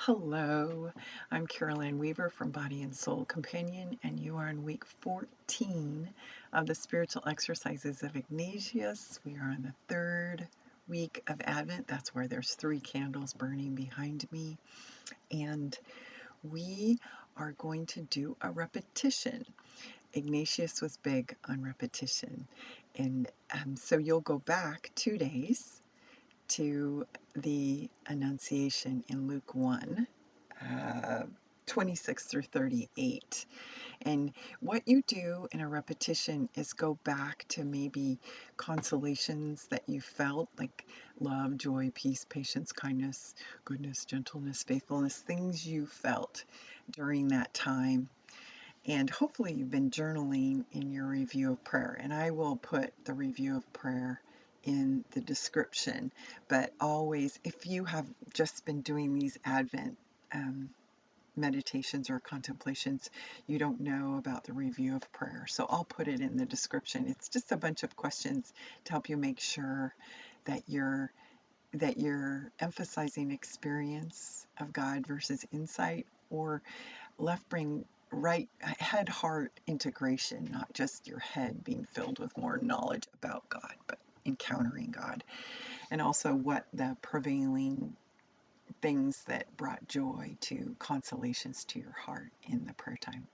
Hello, I'm Carolyn Weaver from Body and Soul Companion, and you are in week 14 of the Spiritual Exercises of Ignatius. We are in the third week of Advent. That's where there's 3 candles burning behind me, and we are going to do a repetition. Ignatius was big on repetition, and so you'll go back 2 days to the Annunciation in Luke 1, 26 through 38. And what you do in a repetition is go back to maybe consolations that you felt, like love, joy, peace, patience, kindness, goodness, gentleness, faithfulness, things you felt during that time. And hopefully you've been journaling in your review of prayer. And I will put the review of prayer in the description. But always, if you have just been doing these Advent meditations or contemplations, you don't know about the review of prayer. So I'll put it in the description. It's just a bunch of questions to help you make sure that you're emphasizing experience of God versus insight, or left brain right head heart integration, not just your head being filled with more knowledge about God, but encountering God, and also what the prevailing things that brought joy to consolations to your heart in the prayer time.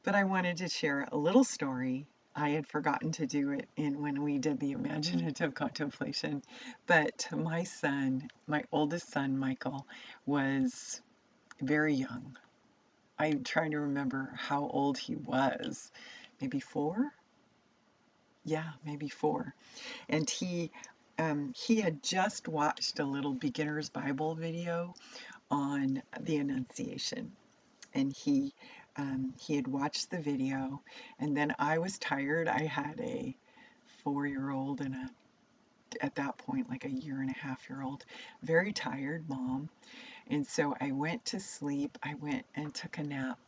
But I wanted to share a little story. I had forgotten to do it when we did the imaginative contemplation, but my oldest son, Michael, was very young. I'm trying to remember how old he was. Maybe 4? Yeah, maybe 4. And he had just watched a little beginner's Bible video on the Annunciation, and he had watched the video, and then I was tired. I had a 4-year-old and at that point, like a 1.5-year-old, very tired mom. And so I went to sleep. I went and took a nap.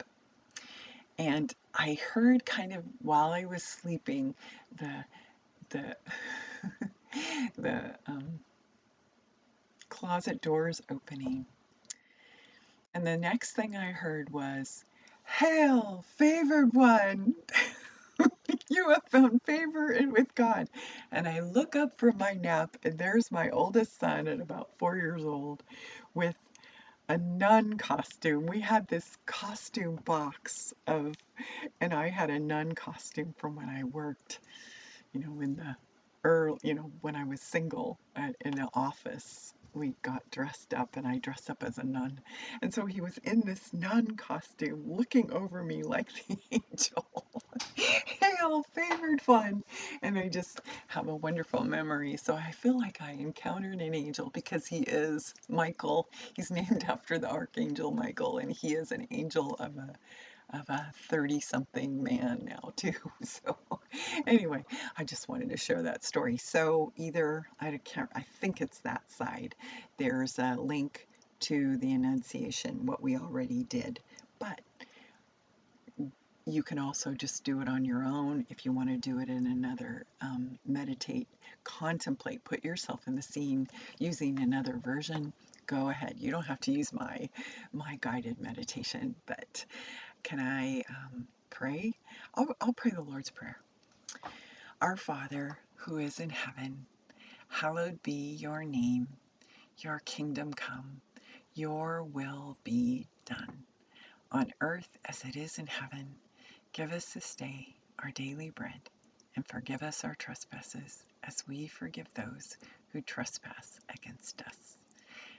And I heard, kind of while I was sleeping, the the closet doors opening. And the next thing I heard was, "Hail, favored one! You have found favor with God." And I look up from my nap, and there's my oldest son at about 4 years old with a nun costume. We had this costume box and I had a nun costume from when I worked, in the when I was single in the office. We got dressed up, and I dressed up as a nun. And so he was in this nun costume looking over me like the angel. Hail, favored one. And I just have a wonderful memory. So I feel like I encountered an angel, because he is Michael. He's named after the Archangel Michael, and he is an angel of a 30-something man now too. So anyway, I just wanted to share that story. So either, I think it's that side, there's a link to the Annunciation, what we already did. But you can also just do it on your own if you want to do it in another, meditate, contemplate, put yourself in the scene using another version. Go ahead. You don't have to use my guided meditation, but can I pray? I'll pray the Lord's Prayer. Our Father, who is in heaven, hallowed be your name. Your kingdom come. Your will be done, on earth as it is in heaven. Give us this day our daily bread, and forgive us our trespasses, as we forgive those who trespass against us.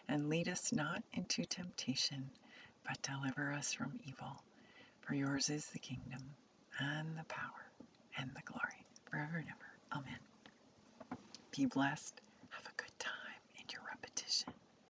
And lead us not into temptation, but deliver us from evil. For yours is the kingdom, and the power, and the glory, forever and ever. Amen. Be blessed.